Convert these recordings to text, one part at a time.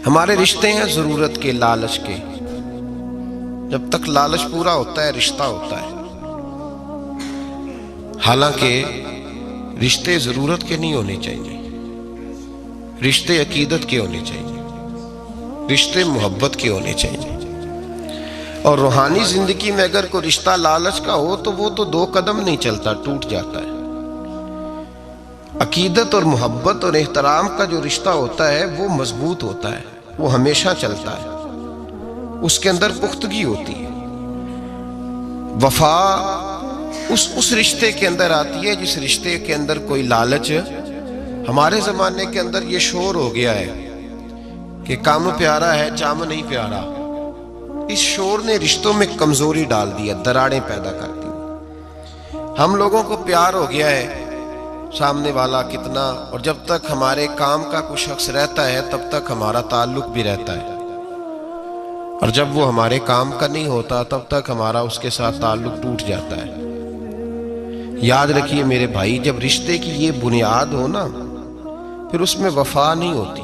ہمارے رشتے ہیں ضرورت کے، لالچ کے. جب تک لالچ پورا ہوتا ہے رشتہ ہوتا ہے. حالانکہ رشتے ضرورت کے نہیں ہونے چاہیے، رشتے عقیدت کے ہونے چاہیے، رشتے محبت کے ہونے چاہیے. اور روحانی زندگی میں اگر کوئی رشتہ لالچ کا ہو تو وہ تو 2 قدم نہیں چلتا، ٹوٹ جاتا ہے. عقیدت اور محبت اور احترام کا جو رشتہ ہوتا ہے وہ مضبوط ہوتا ہے، وہ ہمیشہ چلتا ہے، اس کے اندر پختگی ہوتی ہے. وفا اس رشتے کے اندر آتی ہے جس رشتے کے اندر کوئی لالچ. ہمارے زمانے کے اندر یہ شور ہو گیا ہے کہ کام پیارا ہے چام نہیں پیارا. اس شور نے رشتوں میں کمزوری ڈال دی ہے، دراڑیں پیدا کر دی. ہم لوگوں کو پیار ہو گیا ہے سامنے والا کتنا، اور جب تک ہمارے کام کا کوئی شخص رہتا ہے تب تک ہمارا تعلق بھی رہتا ہے، اور جب وہ ہمارے کام کا نہیں ہوتا تب تک ہمارا اس کے ساتھ تعلق ٹوٹ جاتا ہے. یاد رکھیے میرے بھائی، جب رشتے کی یہ بنیاد ہو نا پھر اس میں وفا نہیں ہوتی.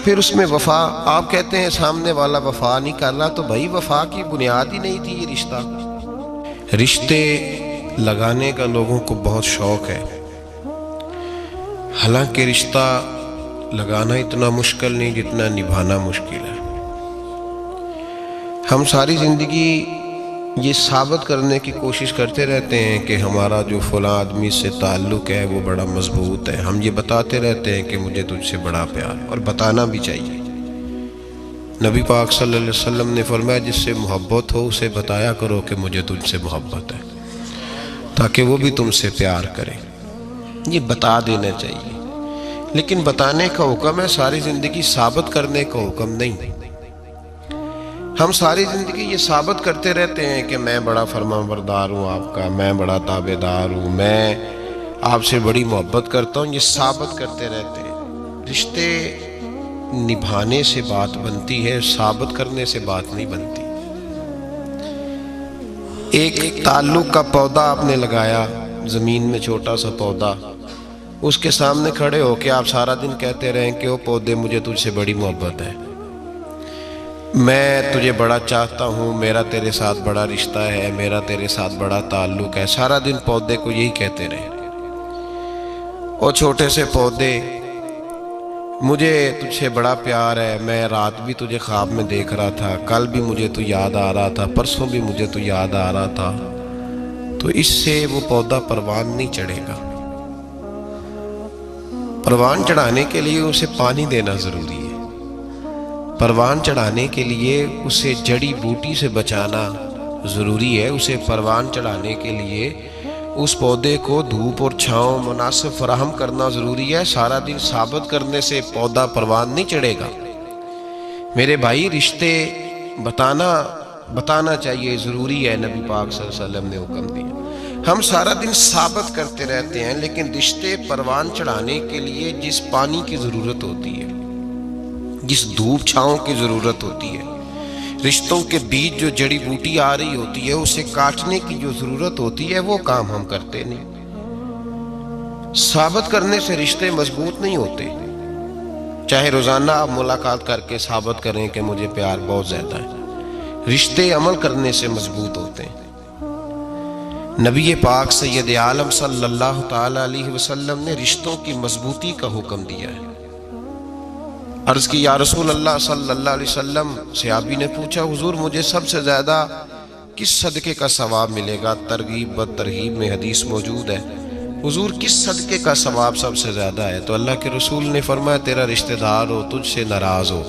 پھر اس میں وفا، آپ کہتے ہیں سامنے والا وفا نہیں کر رہا، تو بھائی وفا کی بنیاد ہی نہیں تھی یہ رشتہ. رشتے لگانے کا لوگوں کو بہت شوق ہے، حالانکہ رشتہ لگانا اتنا مشکل نہیں جتنا نبھانا مشکل ہے. ہم ساری زندگی یہ ثابت کرنے کی کوشش کرتے رہتے ہیں کہ ہمارا جو فلاں آدمی سے تعلق ہے وہ بڑا مضبوط ہے. ہم یہ بتاتے رہتے ہیں کہ مجھے تجھ سے بڑا پیار، اور بتانا بھی چاہیے. نبی پاک صلی اللہ علیہ وسلم نے فرمایا جس سے محبت ہو اسے بتایا کرو کہ مجھے تجھ سے محبت ہے، تاکہ وہ بھی تم سے پیار کرے. یہ بتا دینا چاہیے، لیکن بتانے کا حکم ہے، ساری زندگی ثابت کرنے کا حکم نہیں. ہم ساری زندگی یہ ثابت کرتے رہتے ہیں کہ میں بڑا فرمانبردار ہوں آپ کا، میں بڑا تابعدار ہوں، میں آپ سے بڑی محبت کرتا ہوں. یہ ثابت کرتے رہتے ہیں. رشتے نبھانے سے بات بنتی ہے، ثابت کرنے سے بات نہیں بنتی. ایک تعلق کا پودا آپ نے لگایا زمین میں، چھوٹا سا پودا، اس کے سامنے کھڑے ہو کے آپ سارا دن کہتے رہیں کہ وہ پودے مجھے تجھ سے بڑی محبت ہے، میں تجھے بڑا چاہتا ہوں، میرا تیرے ساتھ بڑا رشتہ ہے، میرا تیرے ساتھ بڑا تعلق ہے. سارا دن پودے کو یہی کہتے رہے. اور چھوٹے سے پودے، مجھے تجھ سے بڑا پیار ہے، میں رات بھی تجھے خواب میں دیکھ رہا تھا، کل بھی مجھے تو یاد آ رہا تھا، پرسوں بھی مجھے تو یاد آ رہا تھا. تو اس سے وہ پودا پروان نہیں چڑھے گا. پروان چڑھانے کے لیے اسے پانی دینا ضروری ہے. پروان چڑھانے کے لیے اسے جڑی بوٹی سے بچانا ضروری ہے. اسے پروان چڑھانے کے لیے اس پودے کو دھوپ اور چھاؤں مناسب فراہم کرنا ضروری ہے. سارا دن ثابت کرنے سے پودا پروان نہیں چڑھے گا. میرے بھائی، رشتے بتانا چاہیے، ضروری ہے. نبی پاک صلی اللہ علیہ وسلم نے حکم دیا. ہم سارا دن ثابت کرتے رہتے ہیں، لیکن رشتے پروان چڑھانے کے لیے جس پانی کی ضرورت ہوتی ہے، جس دھوپ چھاؤں کی ضرورت ہوتی ہے، رشتوں کے بیچ جو جڑی بوٹی آ رہی ہوتی ہے اسے کاٹنے کی جو ضرورت ہوتی ہے، وہ کام ہم کرتے نہیں. ثابت کرنے سے رشتے مضبوط نہیں ہوتے. چاہے روزانہ آپ ملاقات کر کے ثابت کریں کہ مجھے پیار بہت زیادہ ہے، رشتے عمل کرنے سے مضبوط ہوتے ہیں. نبی پاک سید عالم صلی اللہ تعالی علیہ وسلم نے رشتوں کی مضبوطی کا حکم دیا ہے. عرض کی یا رسول اللہ صلی اللہ علیہ وسلم، صحابی نے پوچھا حضور مجھے سب سے زیادہ کس صدقے کا ثواب ملے گا؟ ترغیب و ترہیب میں حدیث موجود ہے. حضور کس صدقے کا ثواب سب سے زیادہ ہے؟ تو اللہ کے رسول نے فرمایا تیرا رشتہ دار ہو، تجھ سے ناراض ہو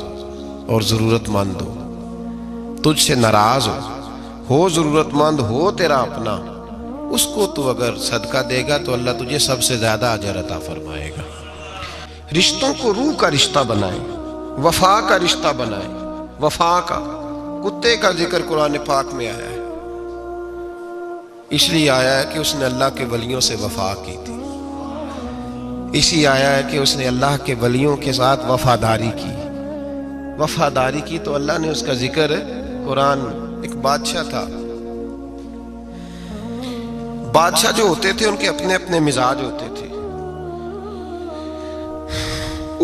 اور ضرورت مند ہو. تجھ سے ناراض ہو ضرورت مند ہو تیرا اپنا، اس کو تو اگر صدقہ دے گا تو اللہ تجھے سب سے زیادہ اجر عطا فرمائے گا. رشتوں کو روح کا رشتہ بنائیں، وفا کا رشتہ بنائیں. وفا کا، کتے کا ذکر قرآن پاک میں آیا ہے، اس لیے آیا ہے کہ اس نے اللہ کے ولیوں سے وفا کی تھی. اسی آیا ہے کہ اس نے اللہ کے ولیوں کے ساتھ وفاداری کی تو اللہ نے اس کا ذکر قرآن. ایک بادشاہ تھا، بادشاہ جو ہوتے تھے ان کے اپنے اپنے مزاج ہوتے تھے.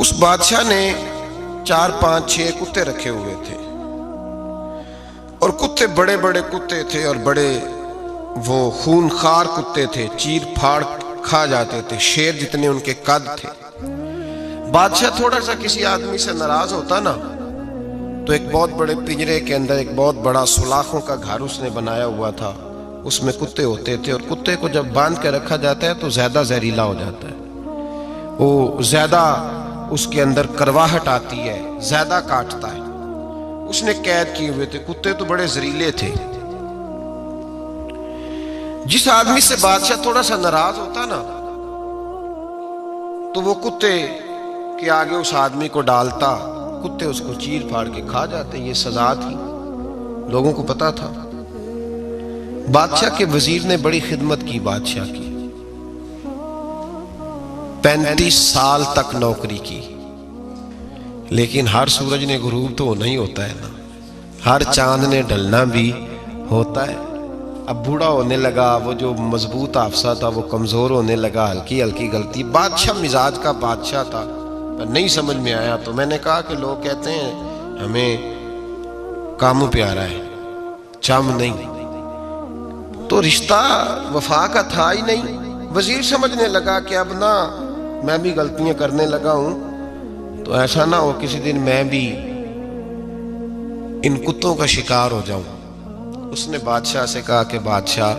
اس بادشاہ نے 4 5 6 کتے رکھے ہوئے تھے، اور کتے بڑے بڑے کتے تھے، اور بڑے وہ خونخوار کتے تھے، چیر پھاڑ کھا جاتے تھے، شیر جتنے ان کے قد تھے۔ بادشاہ تھوڑا سا کسی آدمی سے ناراض ہوتا نا تو ایک بہت بڑے پنجرے کے اندر ایک بہت بڑا سلاخوں کا گھر اس نے بنایا ہوا تھا، اس میں کتے ہوتے تھے، اور کتے کو جب باندھ کے رکھا جاتا ہے تو زیادہ زہریلا ہو جاتا ہے، وہ زیادہ اس کے اندر کرواہٹ آتی ہے، زیادہ کاٹتا ہے۔ اس نے قید کیے ہوئے تھے، کتے تو بڑے زہریلے تھے۔ جس آدمی سے بادشاہ تھوڑا سا ناراض ہوتا نا تو وہ کتے کے آگے اس آدمی کو ڈالتا، کتے اس کو چیر پھاڑ کے کھا جاتے۔ یہ سزا تھی، لوگوں کو پتا تھا۔ بادشاہ کے وزیر نے بڑی خدمت کی بادشاہ کی، 35 سال تک نوکری کی، لیکن ہر سورج نے غروب تو ہونا ہی ہوتا ہے نا، ہر چاند نے ڈھلنا بھی ہوتا ہے۔ اب بوڑھا ہونے لگا، وہ جو مضبوط حافظہ تھا وہ کمزور ہونے لگا، ہلکی ہلکی غلطی۔ بادشاہ مزاج کا بادشاہ تھا، پر نہیں سمجھ میں آیا تو میں نے کہا کہ لوگ کہتے ہیں ہمیں کاموں پیارا ہے، چم نہیں، تو رشتہ وفا کا تھا ہی نہیں۔ وزیر سمجھنے لگا کہ اب نہ میں بھی غلطیاں کرنے لگا ہوں تو ایسا نہ ہو کسی دن میں بھی ان کتوں کا شکار ہو جاؤں۔ اس نے بادشاہ سے کہا کہ بادشاہ،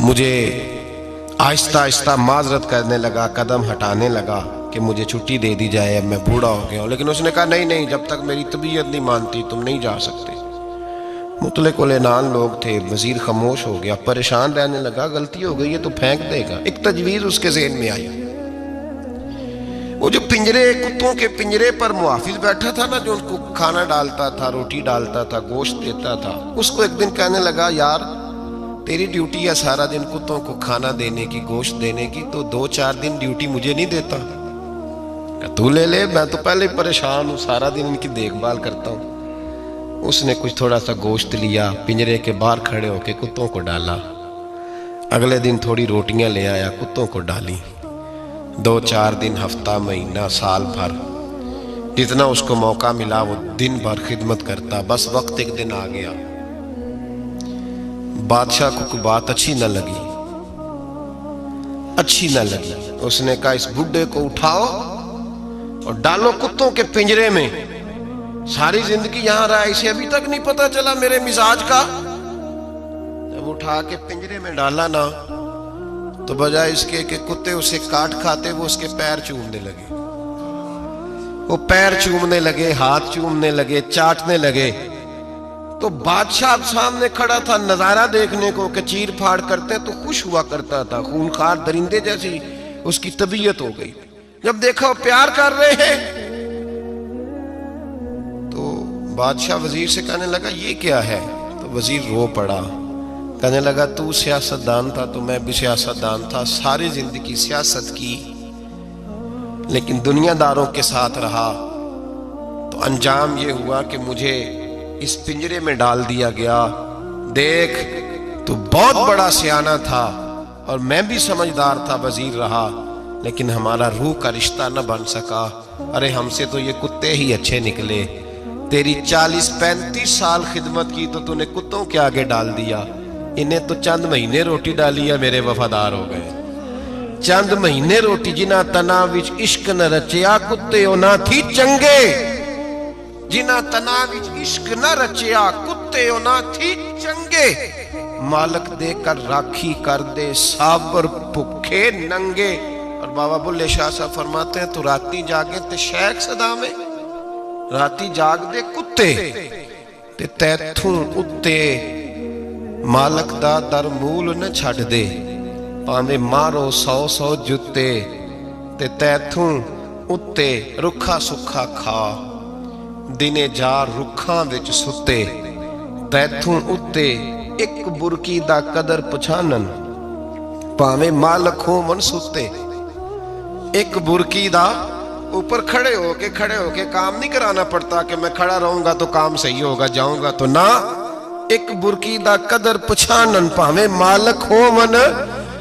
مجھے آہستہ آہستہ معذرت کرنے لگا، قدم ہٹانے لگا کہ مجھے چھٹی دے دی جائے، اب میں بوڑھا ہو گیا ہوں۔ لیکن اس نے کہا نہیں نہیں، جب تک میری طبیعت نہیں مانتی تم نہیں جا سکتے۔ مطلق العنان لوگ تھے، وزیر خاموش ہو گیا، پریشان رہنے لگا، غلطی ہو گئی ہے تو پھینک دے گا۔ ایک تجویز اس کے ذہن میں آئی، وہ جو پنجرے، کتوں کے پنجرے پر محافظ بیٹھا تھا نا، جو ان کو کھانا ڈالتا تھا، روٹی ڈالتا تھا، گوشت دیتا تھا، اس کو ایک دن کہنے لگا یار تیری ڈیوٹی ہے سارا دن کتوں کو کھانا دینے کی، گوشت دینے کی، تو 2 4 دن ڈیوٹی مجھے نہیں دیتا؟ تو لے لے، میں تو پہلے ہی پریشان ہوں، سارا دن ان کی دیکھ بھال کرتا ہوں۔ اس نے کچھ تھوڑا سا گوشت لیا، پنجرے کے باہر کھڑے ہو کے کتوں کو ڈالا۔ اگلے دن تھوڑی روٹیاں لے آیا، کتوں کو ڈالی۔ 2 4 دن، ہفتہ، مہینہ، سال بھر، جتنا اس کو موقع ملا وہ دن بھر خدمت کرتا۔ بس وقت ایک دن آ گیا، بادشاہ کو کوئی بات اچھی نہ لگی، اس نے کہا اس بڈھے کو اٹھاؤ اور ڈالو کتوں کے پنجرے میں، ساری زندگی یہاں رہا، اسے ابھی تک نہیں پتا چلا میرے مزاج کا۔ جب اٹھا کے پنجرے میں ڈالا نا تو بجائے اس کے کہ کتے اسے کاٹ کھاتے، وہ اس کے پیر چومنے لگے، وہ پیر چومنے لگے، ہاتھ چومنے لگے، چاٹنے لگے۔ تو بادشاہ سامنے کھڑا تھا نظارہ دیکھنے کو کہ چیر پھاڑ کرتے تو خوش ہوا کرتا تھا، خونخوار درندے جیسی اس کی طبیعت ہو گئی۔ جب دیکھا وہ پیار کر رہے ہیں تو بادشاہ وزیر سے کہنے لگا یہ کیا ہے؟ تو وزیر رو پڑا، کہنے لگا تو سیاستدان تھا تو میں بھی سیاستدان تھا، ساری زندگی سیاست کی، لیکن دنیا داروں کے ساتھ رہا تو انجام یہ ہوا کہ مجھے اس پنجرے میں ڈال دیا گیا۔ دیکھ تو بہت بڑا سیانہ تھا اور میں بھی سمجھدار تھا، وزیر رہا، لیکن ہمارا روح کا رشتہ نہ بن سکا۔ ارے ہم سے تو یہ کتے ہی اچھے نکلے، تیری 40 35 سال خدمت کی تو تو نے کتوں کے آگے ڈال دیا، انہیں تو چند مہینے روٹی ڈالی ہے، میرے وفادار ہو گئے۔ چند مہینے روٹی، جنہ تنا وچ عشق نہ رچیا، کتے او نہ تھی چنگے، جنہ تنا وچ عشق نہ رچیا، کتے او نہ تھی چنگے، مالک دے کر راکھی کر دے، صابر بھکھے ننگے۔ اور بابا بلے شاہ صاحب فرماتے ہیں تو راتی جاگے تے شیخ صدا میں، راتی جاگ دے کتے تے تیتھوں اتے مالک دا در مول نہ چھڑ دے، پاندے مارو 100 جتے تے تیتھوں اتے رکھا سکھا کھا، دنے جار رکھاں وچ ستے، تیتھوں اتے ایک برکی دا قدر پچھانن، پاویں مالک ہو من ستے۔ ایک برکی دا اوپر کھڑے ہو کے کام نہیں کرانا پڑتا کہ میں کھڑا رہوں گا تو کام صحیح ہوگا، جاؤں گا تو نہ، ایک برکی دا قدر پچھانن، پاویں مالک ہو من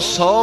100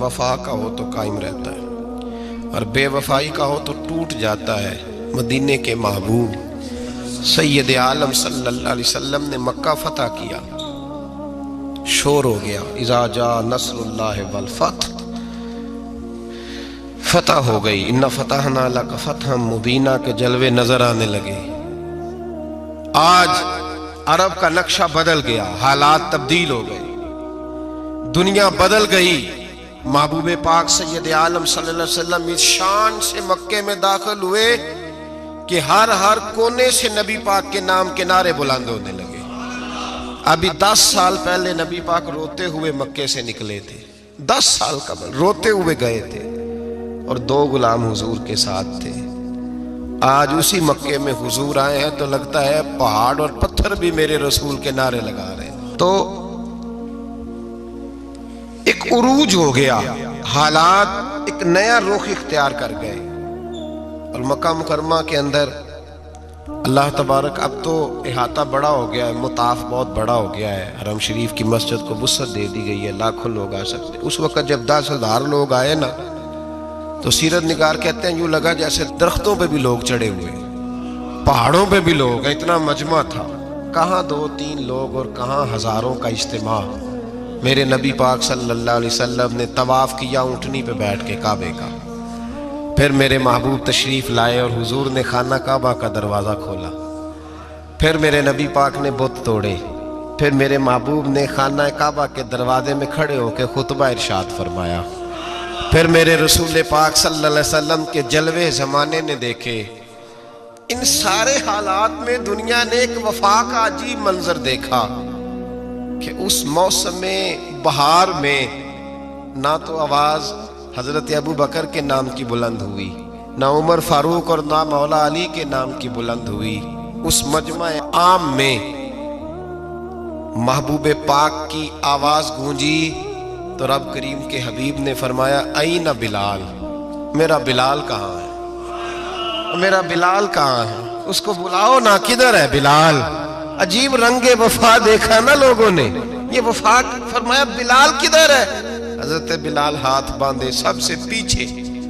وفا کا ہو تو قائم رہتا ہے اور بے وفائی کا ہو تو ٹوٹ جاتا ہے۔ مدینے کے محبوب سید عالم صلی اللہ علیہ وسلم نے مکہ فتح کیا، شور ہو گیا، اذا جاء نصر اللہ والفتح، فتح ہو گئی، ان فتحنا لک فتحا مبینا کے جلوے نظر آنے لگے۔ آج عرب کا نقشہ بدل گیا، حالات تبدیل ہو گئے، دنیا بدل گئی۔ محبوب پاک سید عالم صلی اللہ علیہ وسلم اس شان سے مکے میں داخل ہوئے کہ ہر کونے سے نبی پاک کے نام کے نعرے بلند ہونے لگے۔ ابھی 10 سال پہلے نبی پاک روتے ہوئے مکے سے نکلے تھے، 10 سال قبل روتے ہوئے گئے تھے اور 2 غلام حضور کے ساتھ تھے۔ آج اسی مکے میں حضور آئے ہیں تو لگتا ہے پہاڑ اور پتھر بھی میرے رسول کے نعرے لگا رہے ہیں۔ تو ایک عروج ہو گیا، حالات ایک نیا رخ اختیار کر گئے، اور مکہ مکرمہ کے اندر اللہ تبارک اب تو احاطہ بڑا ہو گیا ہے، مطاف بہت بڑا ہو گیا ہے، حرم شریف کی مسجد کو وسعت دے دی گئی ہے، لاکھوں لوگ آ سکتے۔ اس وقت جب 10,000 لوگ آئے نا تو سیرت نگار کہتے ہیں یوں لگا جیسے درختوں پہ بھی لوگ چڑھے ہوئے، پہاڑوں پہ بھی لوگ، اتنا مجمع تھا، کہاں 2-3 لوگ اور کہاں ہزاروں کا اجتماع۔ میرے نبی پاک صلی اللہ علیہ وسلم نے طواف کیا اونٹنی پہ بیٹھ کے کعبے کا، پھر میرے محبوب تشریف لائے اور حضور نے خانہ کعبہ کا دروازہ کھولا، پھر میرے نبی پاک نے بت توڑے، پھر میرے محبوب نے خانہ کعبہ کے دروازے میں کھڑے ہو کے خطبہ ارشاد فرمایا، پھر میرے رسول پاک صلی اللہ علیہ وسلم کے جلوے زمانے نے دیکھے۔ ان سارے حالات میں دنیا نے ایک وفا کا عجیب منظر دیکھا کہ اس موسم بہار میں نہ تو آواز حضرت ابو بکر کے نام کی بلند ہوئی، نہ عمر فاروق اور نہ مولا علی کے نام کی بلند ہوئی، اس مجمع عام میں محبوب پاک کی آواز گونجی تو رب کریم کے حبیب نے فرمایا این بلال، میرا بلال کہاں ہے، میرا بلال کہاں ہے، اس کو بلاؤ نا، کدھر ہے بلال۔ عجیب رنگ وفا دیکھا نا لوگوں نے، یہ وفا، فرمایا بلال کدھر ہے۔ حضرت بلال ہاتھ باندھے سب سے پیچھے،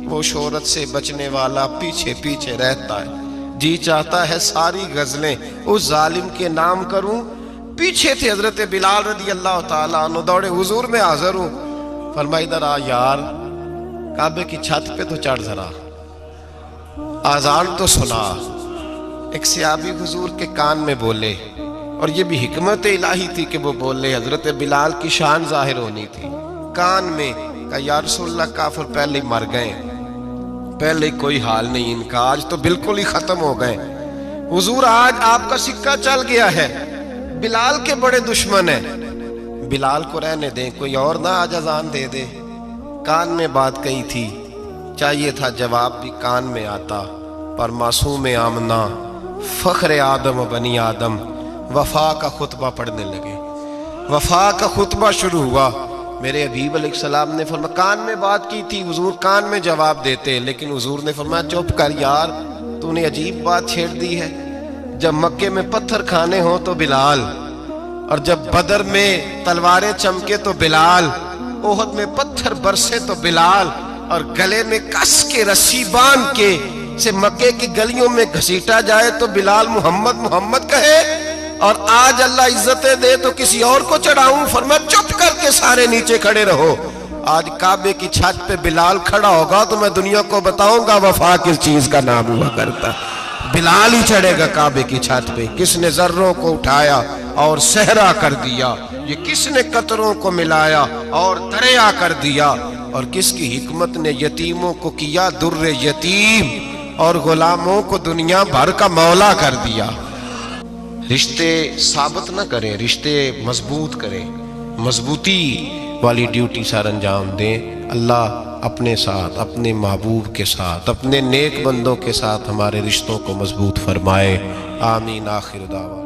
وہ شہرت سے بچنے والا پیچھے پیچھے رہتا ہے، جی چاہتا ہے ساری غزلیں اس ظالم کے نام کروں۔ پیچھے تھے حضرت بلال رضی اللہ تعالیٰ عنہ، دوڑے حضور میں حاضر ہوں، فرمایا ادھر آ یار، کعبے کی چھت پہ تو چڑھ ذرا، آذان تو سنا۔ ایک صحابی حضور کے کان میں بولے، اور یہ بھی حکمت الہی تھی کہ وہ بولے، حضرت بلال کی شان ظاہر ہونی تھی، کان میں کہا یا رسول اللہ کافر پہلے ہی مر گئے، پہلے کوئی حال نہیں ان کا، آج تو بالکل ہی ختم ہو گئے۔ حضور آج آپ کا سکہ چل گیا ہے، بلال کے بڑے دشمن ہیں، بلال کو رہنے دیں، کوئی اور نہ آج اذان دے دے۔ کان میں بات کہی تھی، چاہیے تھا جواب بھی کان میں آتا، پر معصوم آمنہ فخر آدم و بنی آدم وفا کا خطبہ پڑھنے لگے، وفا کا خطبہ شروع ہوا۔ میرے حبیب علیہ السلام نے فرمایا، کان میں بات کی تھی، حضور کان میں جواب دیتے، لیکن حضور نے فرمایا چپ کر یار، تو نے عجیب بات چھیڑ دی ہے، جب مکے میں پتھر کھانے ہوں تو بلال، اور جب بدر میں تلواریں چمکے تو بلال، احد میں پتھر برسے تو بلال، اور گلے میں کس کے رسی باندھ کے سے مکے کی گلیوں میں گھسیٹا جائے تو بلال محمد محمد کہے، اور آج اللہ عزتیں دے تو کسی اور کو چڑھاؤں، فرمایا چپ کر کے سارے نیچے کھڑے رہو۔ آج کعبے کی چھت پہ بلال کھڑا ہوگا تو میں دنیا کو بتاؤں گا وفا کس چیز کا نام ہوا کرتا، بلال ہی چڑھے گا کعبے کی چھت پہ۔ کس نے ذروں کو اٹھایا اور صحرا کر دیا، یہ کس نے قطروں کو ملایا اور دریا کر دیا، اور کس کی حکمت نے یتیموں کو کیا در یتیم اور غلاموں کو دنیا بھر کا مولا کر دیا۔ رشتے ثابت نہ کریں، رشتے مضبوط کریں، مضبوطی والی ڈیوٹی سر انجام دیں۔ اللہ اپنے ساتھ، اپنے محبوب کے ساتھ، اپنے نیک بندوں کے ساتھ ہمارے رشتوں کو مضبوط فرمائے، آمین۔ آخر دعوانا